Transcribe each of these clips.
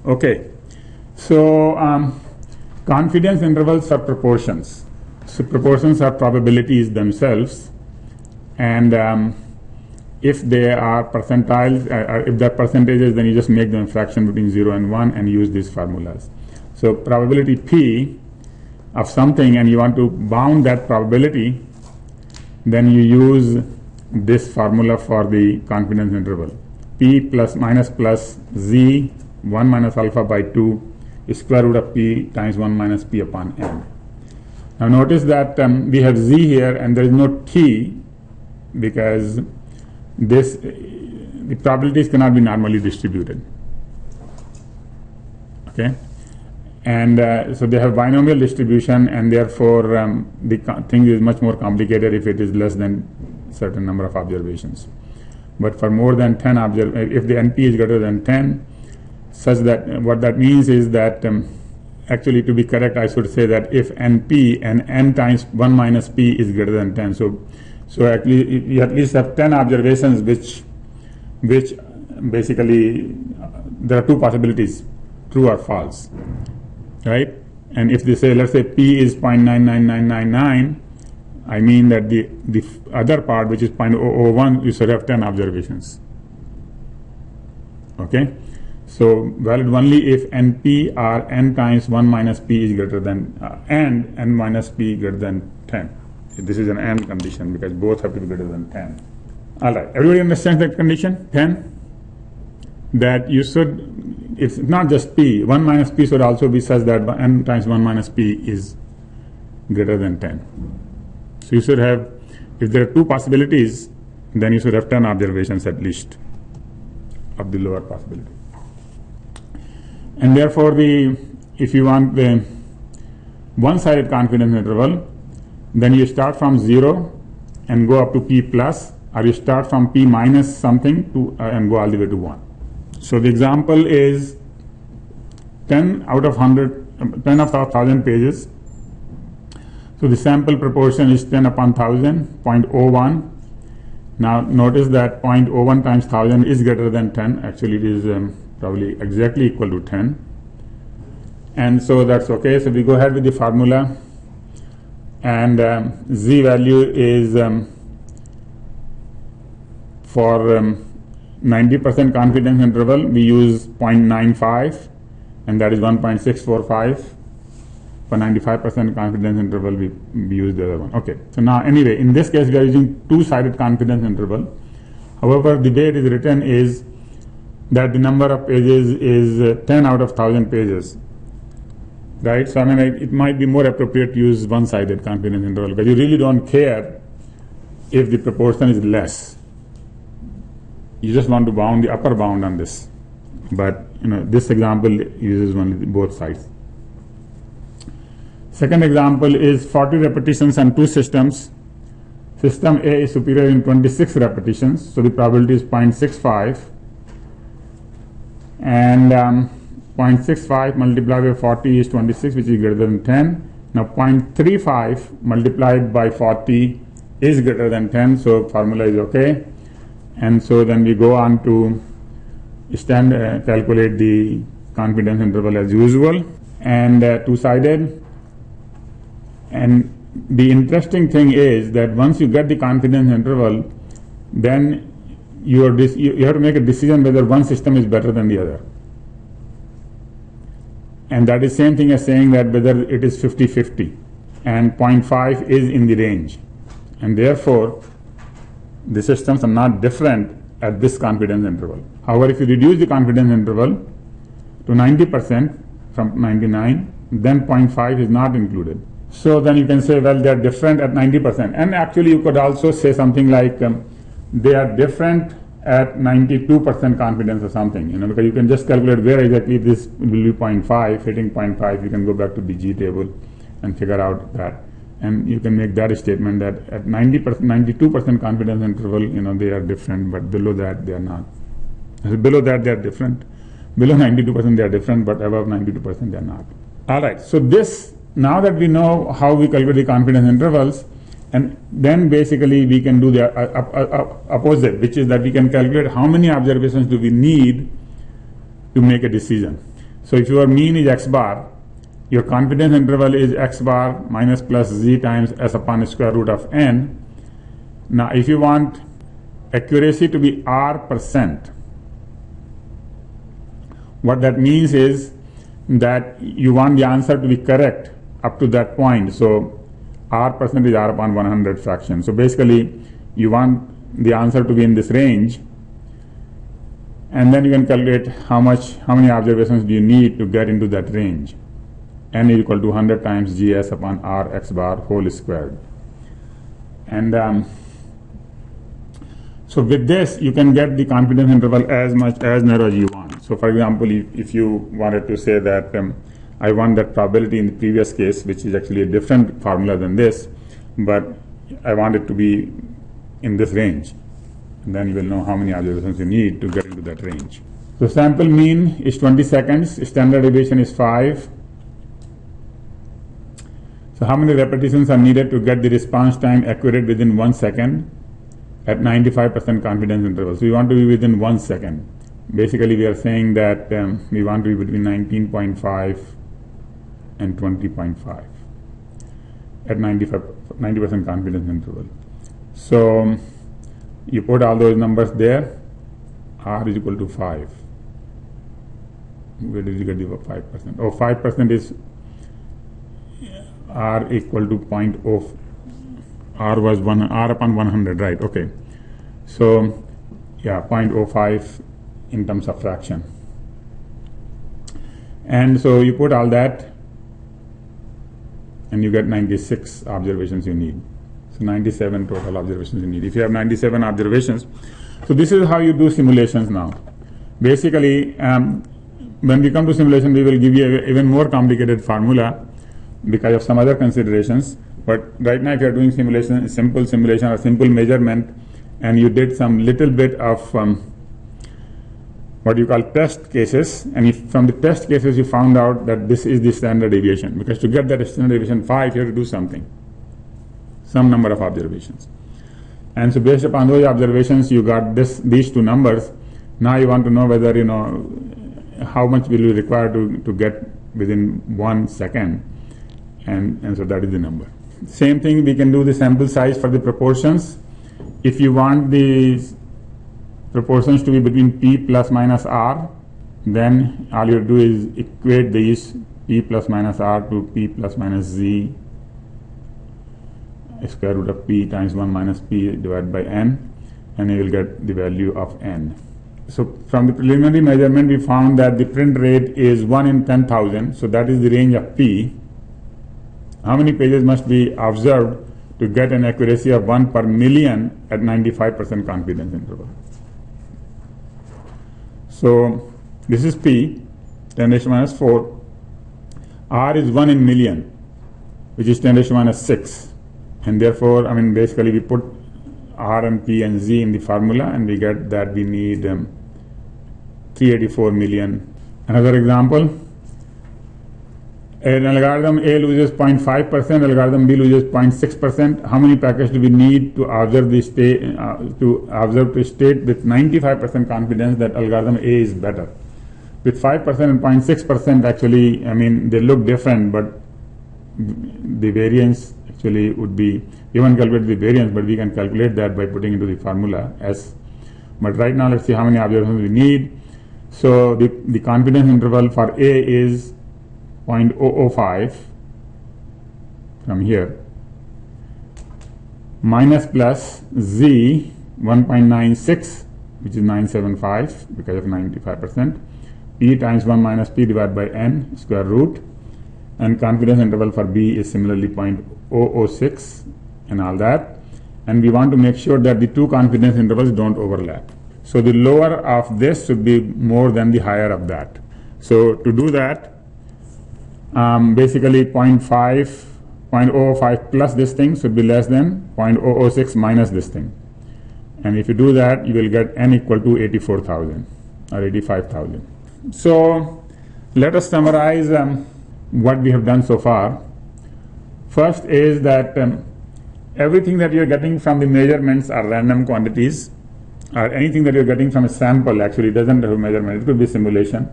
Okay, so confidence intervals are proportions. So proportions are probabilities themselves, and if they are percentiles, if they're percentages, then you just make them a fraction between 0 and 1 and use these formulas. So probability P of something, and you want to bound that probability, then you use this formula for the confidence interval. P minus plus Z 1 minus alpha by 2 is square root of P times 1 minus P upon N. Now notice that we have Z here and there is no T, because the probabilities cannot be normally distributed. Okay, and so they have binomial distribution, and therefore the thing is much more complicated if it is less than certain number of observations. But for more than 10 if the NP is greater than 10, such that what that means is that actually, to be correct, I should say that if NP and N times 1 minus P is greater than 10, so actually you at least have 10 observations which basically there are two possibilities, true or false, right? And if they say, let's say P is 0.99999, I mean that the other part, which is 0.001, you should have 10 observations. Okay, so valid only if NP or N times 1 minus P is greater than and N minus P greater than 10. This is an AND condition because both have to be greater than 10. All right, everybody understands that condition 10? That you should, it's not just P, 1 minus P should also be such that N times 1 minus P is greater than 10. So you should have, if there are two possibilities, then you should have 10 observations at least of the lower possibility. And therefore, if you want the one-sided confidence interval, then you start from 0 and go up to P plus, or you start from P minus something to and go all the way to 1. So the example is 10 out of 100, 10 of 1,000 pages. So the sample proportion is 10 upon 1,000, 0.01. Now notice that 0.01 times 1,000 is greater than 10. Actually, it is probably exactly equal to 10. And so that's okay. So we go ahead with the formula. And Z value is for 90% confidence interval, we use 0.95, and that is 1.645. For 95% confidence interval, we use the other one. Okay, so now anyway, in this case, we are using two-sided confidence interval. However, the way it is written is that the number of pages is 10 out of 1,000 pages. Right, so I mean, it might be more appropriate to use one-sided confidence interval because you really don't care if the proportion is less. You just want to bound the upper bound on this. But this example uses only both sides. Second example is 40 repetitions on two systems. System A is superior in 26 repetitions, so the probability is 0.65, and 0.65 multiplied by 40 is 26, which is greater than 10. Now 0.35 multiplied by 40 is greater than 10, so formula is okay. And so then we go on to calculate the confidence interval as usual, and two-sided. And the interesting thing is that once you get the confidence interval, then you have to make a decision whether one system is better than the other. And that is same thing as saying that whether it is 50-50, and 0.5 is in the range, and therefore the systems are not different at this confidence interval. However, if you reduce the confidence interval to 90% from 99, then 0.5 is not included. So then you can say, well, they are different at 90%, and actually you could also say something like they are different at 92% confidence or something, because you can just calculate where exactly this will be 0.5, hitting 0.5, you can go back to the G table and figure out that. And you can make that a statement that at 92% confidence interval, they are different, but below that they are not. So below that they are different. Below 92% they are different, but above 92% they are not. All right, so now that we know how we calculate the confidence intervals, and then basically we can do the opposite, which is that we can calculate how many observations do we need to make a decision. So if your mean is x bar, your confidence interval is x bar minus plus z times s upon square root of n. Now if you want accuracy to be r%, what that means is that you want the answer to be correct up to that point. So r% is r upon 100 fraction. So basically you want the answer to be in this range, and then you can calculate how many observations do you need to get into that range. N is equal to 100 times gs upon r x bar whole squared. And so with this you can get the confidence interval as narrow as you want. So for example, if you wanted to say that I want that probability in the previous case, which is actually a different formula than this, but I want it to be in this range, and then you will know how many observations you need to get into that range. So sample mean is 20 seconds, standard deviation is 5. So how many repetitions are needed to get the response time accurate within 1 second at 95% confidence interval? So we want to be within 1 second. Basically we are saying that we want to be between 19.5 and 20.5 at 90% confidence interval. So you put all those numbers there, r is equal to 5. Where did you get the 5%? Oh, 5% is r equal to 0.0, r was r upon 100, right? Okay. So yeah, 0.05 in terms of fraction. And so you put all that and you get 96 observations you need. So 97 total observations you need. If you have 97 observations, so this is how you do simulations now. Basically, when we come to simulation, we will give you an even more complicated formula because of some other considerations. But right now, if you are doing simulation, simple simulation or simple measurement, and you did some little bit of what you call test cases, and if from the test cases you found out that this is the standard deviation, because to get that standard deviation 5, you have to do something, some number of observations. And so based upon those observations, you got these two numbers. Now you want to know whether, how much will you require to get within 1 second, and so that is the number. Same thing, we can do the sample size for the proportions. If you want these proportions to be between p plus minus r, then all you do is equate these p plus minus r to p plus minus z square root of p times 1 minus p divided by n, and you will get the value of n. So from the preliminary measurement, we found that the print rate is 1 in 10,000, so that is the range of p. How many pages must be observed to get an accuracy of 1 per million at 95% confidence interval? So this is p, 10 raised to minus 4. R is 1 in million, which is 10 raised to minus 6. And therefore, basically we put R and P and Z in the formula, and we get that we need 384 million. Another example, an algorithm A loses 0.5%, algorithm B loses 0.6%. How many packets do we need to observe the state to state with 95% confidence that algorithm A is better? With 5% and 0.6%, actually, they look different, but the variance actually would be, we won't calculate the variance, but we can calculate that by putting into the formula S. But right now, let's see how many observations we need. So the confidence interval for A is 0.005 from here, minus plus Z 1.96, which is 975 because of 95%, P times 1 minus P divided by N square root, and confidence interval for B is similarly 0.006 and all that. And we want to make sure that the two confidence intervals don't overlap. So the lower of this should be more than the higher of that. So to do that, basically 0.05 plus this thing should be less than 0.006 minus this thing. And if you do that, you will get n equal to 84,000 or 85,000. So let us summarize what we have done so far. First is that everything that you are getting from the measurements are random quantities, or anything that you are getting from a sample actually doesn't have a measurement. It could be simulation.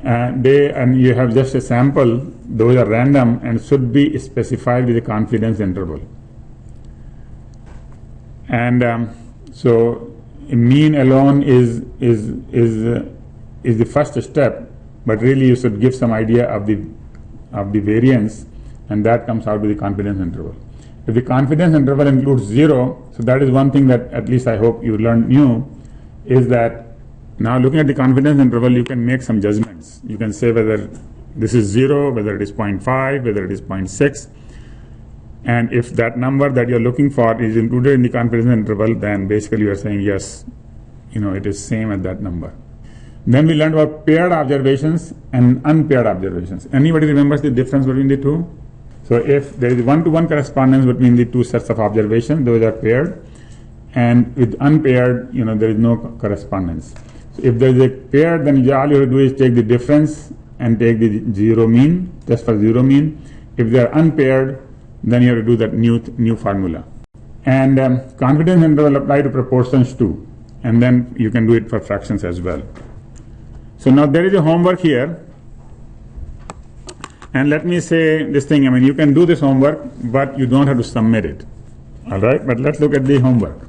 and you have just a sample, those are random and should be specified with a confidence interval. And so a mean alone is the first step, but really you should give some idea of the variance, and that comes out with the confidence interval. If the confidence interval includes 0, so that is one thing that at least I hope you learned new, is that now looking at the confidence interval, you can make some judgments. You can say whether this is 0, whether it is 0.5, whether it is 0.6. And if that number that you're looking for is included in the confidence interval, then basically you are saying yes, it is same at that number. Then we learned about paired observations and unpaired observations. Anybody remembers the difference between the two? So if there is one-to-one correspondence between the two sets of observations, those are paired. And with unpaired, there is no correspondence. So if there is a pair, then all you have to do is take the difference and take the zero mean, just for zero mean. If they are unpaired, then you have to do that new formula. And confidence interval apply to proportions too. And then you can do it for fractions as well. So now there is a homework here. And let me say this thing, you can do this homework, but you don't have to submit it. All right, but let's look at the homework.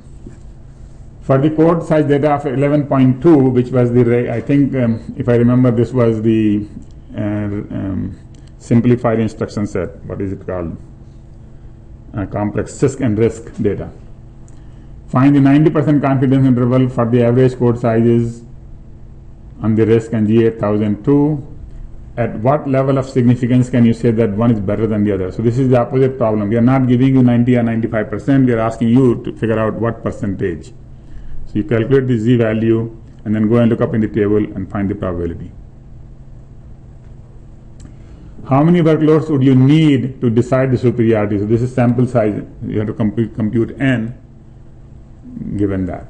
For the code size data of 11.2, which was I think, if I remember, this was the simplified instruction set. What is it called? Complex CISC and RISC data. Find the 90% confidence interval for the average code sizes on the RISC and G8002. At what level of significance can you say that one is better than the other? So this is the opposite problem. We are not giving you 90 or 95%. We are asking you to figure out what percentage. So you calculate the Z value and then go and look up in the table and find the probability. How many workloads would you need to decide the superiority? So this is sample size. You have to compute n given that.